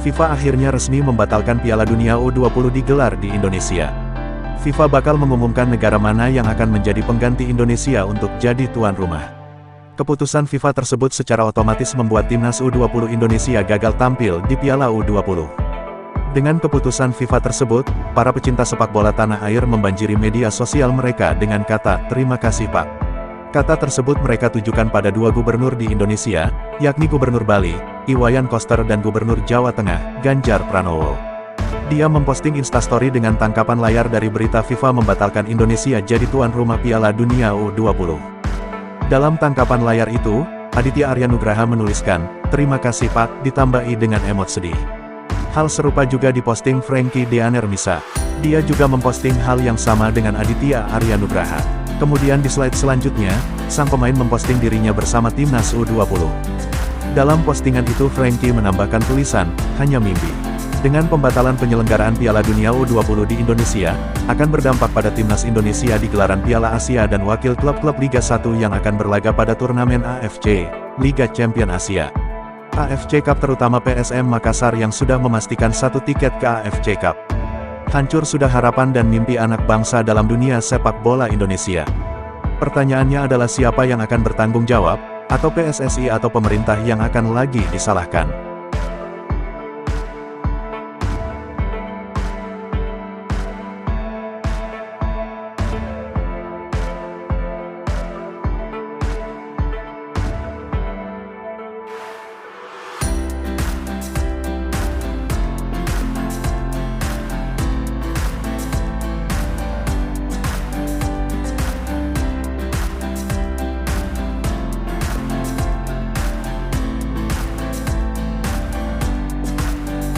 FIFA akhirnya resmi membatalkan Piala Dunia U20 digelar di Indonesia. FIFA bakal mengumumkan negara mana yang akan menjadi pengganti Indonesia untuk jadi tuan rumah. Keputusan FIFA tersebut secara otomatis membuat timnas U20 Indonesia gagal tampil di Piala U20. Dengan keputusan FIFA tersebut, para pecinta sepak bola tanah air membanjiri media sosial mereka dengan kata, "Terima kasih Pak." Kata tersebut mereka tujukan pada dua gubernur di Indonesia, yakni Gubernur Bali, Iwayan Koster dan Gubernur Jawa Tengah, Ganjar Pranowo. Dia memposting instastory dengan tangkapan layar dari berita FIFA membatalkan Indonesia jadi tuan rumah Piala Dunia U20. Dalam tangkapan layar itu, Aditya Arya Nugraha menuliskan, "Terima kasih Pak," ditambahi dengan emot sedih. Hal serupa juga diposting Frankie Deanermisa. Dia juga memposting hal yang sama dengan Aditya Arya Nugraha. Kemudian di slide selanjutnya, sang pemain memposting dirinya bersama timnas U20. Dalam postingan itu Frankie menambahkan tulisan, "Hanya mimpi." Dengan pembatalan penyelenggaraan Piala Dunia U20 di Indonesia, akan berdampak pada timnas Indonesia di gelaran Piala Asia dan wakil klub-klub Liga 1 yang akan berlaga pada turnamen AFC, Liga Champion Asia. AFC Cup terutama PSM Makassar yang sudah memastikan satu tiket ke AFC Cup. Hancur sudah harapan dan mimpi anak bangsa dalam dunia sepak bola Indonesia. Pertanyaannya adalah siapa yang akan bertanggung jawab, atau PSSI atau pemerintah yang akan lagi disalahkan.